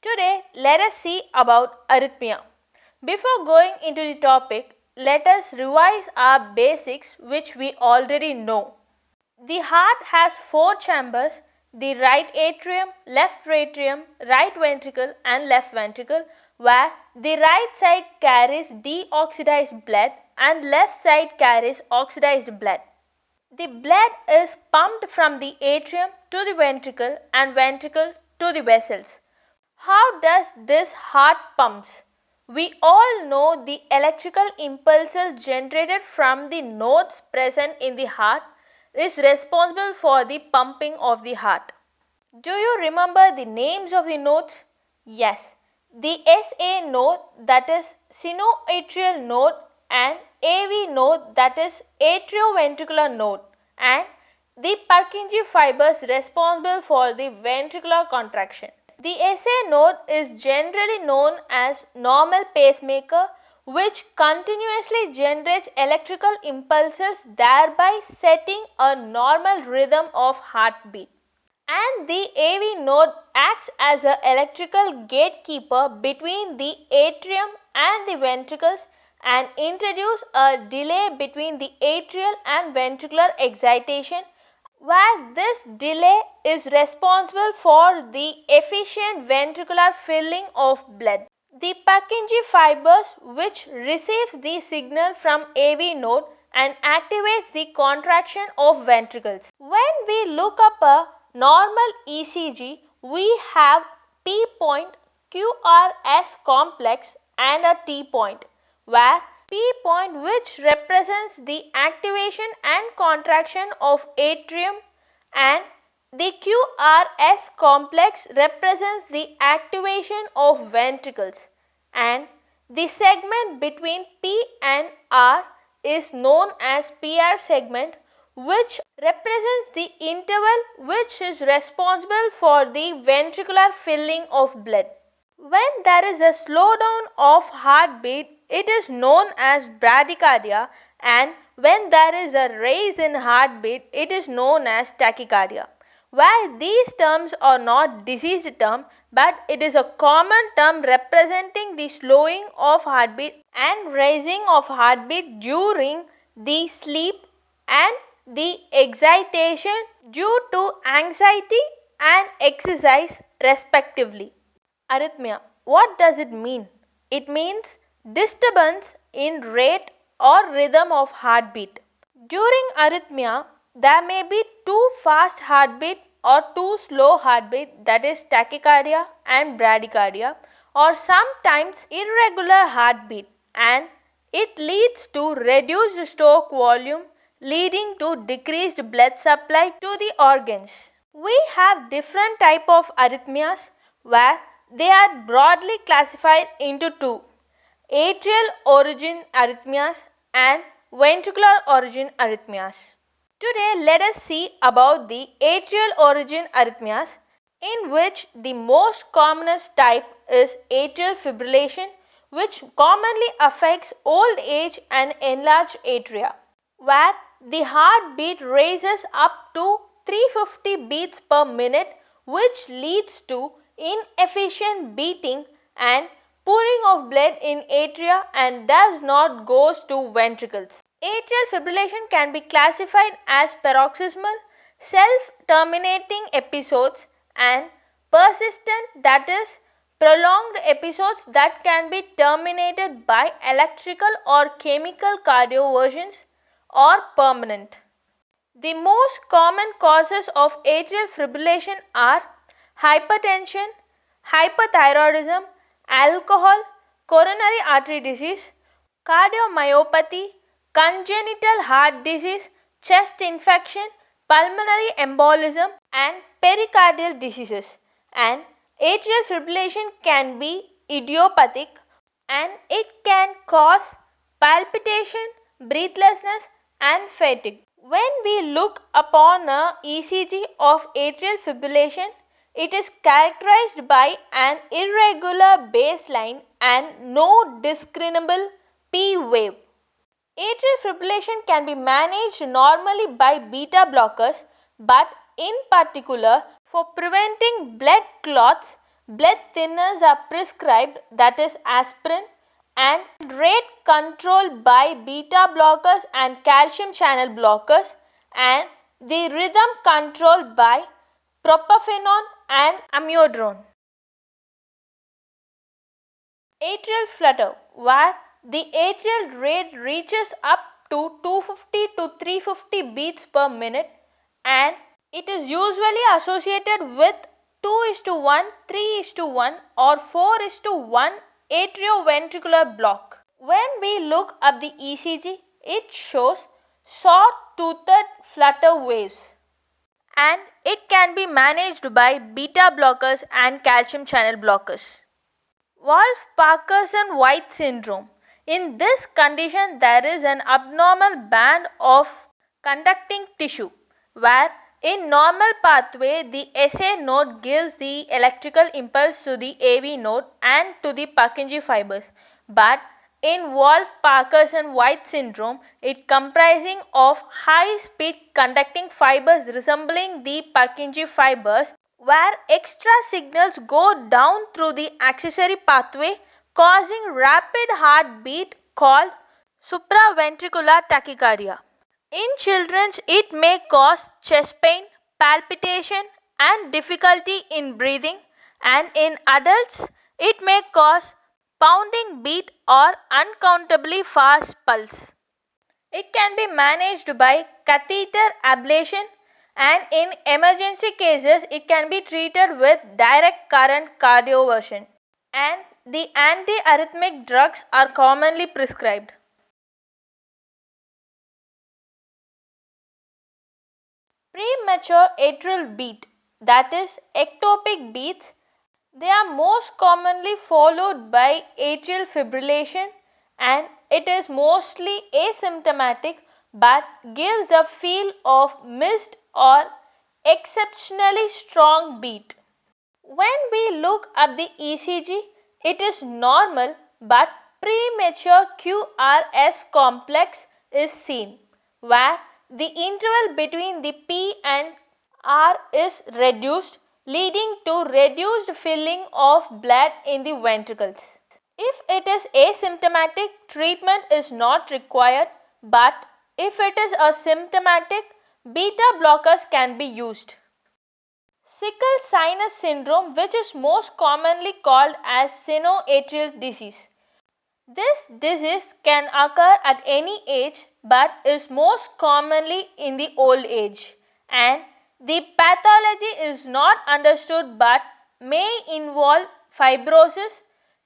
Today, let us see about arrhythmia. Before going into the topic, let us revise our basics which we already know. The heart has four chambers: the right atrium, left ventricle and left ventricle, where the right side carries deoxidized blood and left side carries oxidized blood. The blood is pumped from the atrium to the ventricle and ventricle to the vessels. How does this heart pumps? We all know the electrical impulses generated from the nodes present in the heart is responsible for the pumping of the heart. Do you remember the names of the nodes? Yes, the SA node, that is sinoatrial node, and AV node, that is atrioventricular node, and the Purkinje fibers responsible for the ventricular contraction. The SA node is generally known as normal pacemaker, which continuously generates electrical impulses, thereby setting a normal rhythm of heartbeat. And the AV node acts as an electrical gatekeeper between the atrium and the ventricles and introduces a delay between the atrial and ventricular excitation, where this delay is responsible for the efficient ventricular filling of blood. The Purkinje fibers, which receives the signal from AV node and activates the contraction of ventricles. When we look up a normal ECG, we have P point, QRS complex and a T point, where P point, which represents the activation and contraction of atrium, and the QRS complex represents the activation of ventricles, and the segment between P and R is known as PR segment, which represents the interval which is responsible for the ventricular filling of blood. When there is a slowdown of heartbeat, it is known as bradycardia, and when there is a rise in heartbeat, it is known as tachycardia. While these terms are not disease term, but it is a common term representing the slowing of heartbeat and rising of heartbeat during the sleep and the excitation due to anxiety and exercise respectively. Arrhythmia. What does it mean? It means disturbance in rate or rhythm of heartbeat. During arrhythmia, there may be too fast heartbeat or too slow heartbeat, that is tachycardia and bradycardia, or sometimes irregular heartbeat, and it leads to reduced stroke volume, leading to decreased blood supply to the organs. We have different type of arrhythmias where they are broadly classified into two: atrial origin arrhythmias and ventricular origin arrhythmias. Today let us see about the atrial origin arrhythmias, in which the most commonest type is atrial fibrillation, which commonly affects old age and enlarged atria, where the heartbeat raises up to 350 beats per minute, which leads to inefficient beating and pooling of blood in atria and does not goes to ventricles. Atrial fibrillation can be classified as paroxysmal, self-terminating episodes and persistent, that is prolonged episodes that can be terminated by electrical or chemical cardioversions, or permanent. The most common causes of atrial fibrillation are hypertension, hyperthyroidism, alcohol, coronary artery disease, cardiomyopathy, congenital heart disease, chest infection, pulmonary embolism, and pericardial diseases. And atrial fibrillation can be idiopathic, and it can cause palpitation, breathlessness, and fatigue. When we look upon a ECG of atrial fibrillation, it is characterized by an irregular baseline and no discernible P wave. Atrial fibrillation can be managed normally by beta blockers, but in particular for preventing blood clots, blood thinners are prescribed, that is aspirin, and rate control by beta blockers and calcium channel blockers, and the rhythm control by propafenone and amiodarone. Atrial flutter, where the atrial rate reaches up to 250 to 350 beats per minute, and it is usually associated with 2:1, 3:1 or 4:1 atrioventricular block. When we look up the ECG, it shows saw-toothed flutter waves, and it can be managed by beta blockers and calcium channel blockers. Wolff-Parkinson-White syndrome. In this condition, there is an abnormal band of conducting tissue where in normal pathway the SA node gives the electrical impulse to the AV node and to the Purkinje fibers, but in Wolff-Parkinson-White syndrome, it comprising of high-speed conducting fibers resembling the Purkinje fibers, where extra signals go down through the accessory pathway, causing rapid heartbeat called supraventricular tachycardia. In children, it may cause chest pain, palpitation, and difficulty in breathing, and in adults, it may cause pounding beat or uncountably fast pulse. It can be managed by catheter ablation, and in emergency cases it can be treated with direct current cardioversion, and the antiarrhythmic drugs are commonly prescribed. Premature atrial beat, that is ectopic beats, they are most commonly followed by atrial fibrillation, and it is mostly asymptomatic but gives a feel of missed or exceptionally strong beat. When we look up the ECG, it is normal but premature QRS complex is seen, where the interval between the P and R is reduced, leading to reduced filling of blood in the ventricles. If it is asymptomatic, treatment is not required, but if it is asymptomatic, beta blockers can be used. Sickle sinus syndrome, which is most commonly called as sinoatrial disease. This disease can occur at any age but is most commonly in the old age, and the pathology is not understood but may involve fibrosis,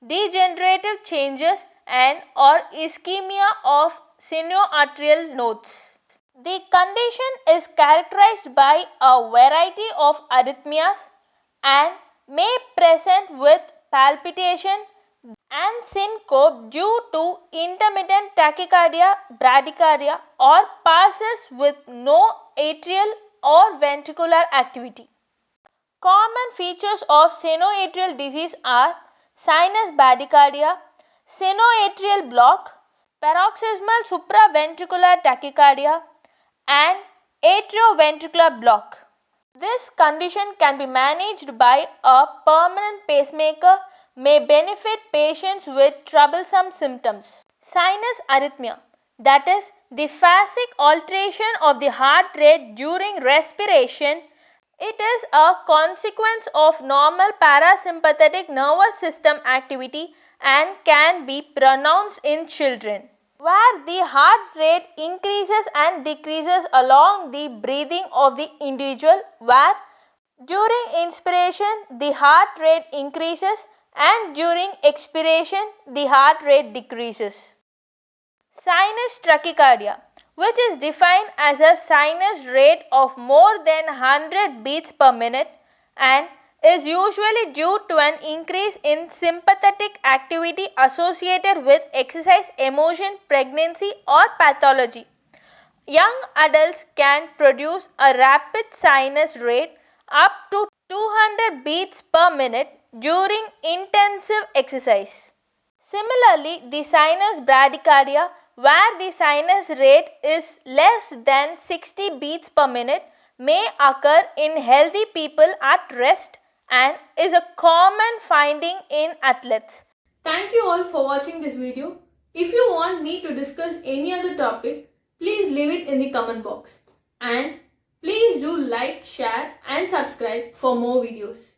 degenerative changes, and or ischemia of sinoatrial nodes. The condition is characterized by a variety of arrhythmias and may present with palpitation and syncope due to intermittent tachycardia, bradycardia, or passes with no atrial or ventricular activity. Common features of sinoatrial disease are sinus bradycardia, sinoatrial block, paroxysmal supraventricular tachycardia, and atrioventricular block. This condition can be managed by a permanent pacemaker, may benefit patients with troublesome symptoms. Sinus arrhythmia, that is the phasic alteration of the heart rate during respiration. It is a consequence of normal parasympathetic nervous system activity and can be pronounced in children, where the heart rate increases and decreases along the breathing of the individual, where during inspiration the heart rate increases and during expiration the heart rate decreases. Sinus tachycardia, which is defined as a sinus rate of more than 100 beats per minute and is usually due to an increase in sympathetic activity associated with exercise, emotion, pregnancy, or pathology. Young adults can produce a rapid sinus rate up to 200 beats per minute during intensive exercise. Similarly, the sinus bradycardia, where the sinus rate is less than 60 beats per minute, may occur in healthy people at rest and is a common finding in athletes. Thank you all for watching this video. If you want me to discuss any other topic, please leave it in the comment box. And please do like, share and subscribe for more videos.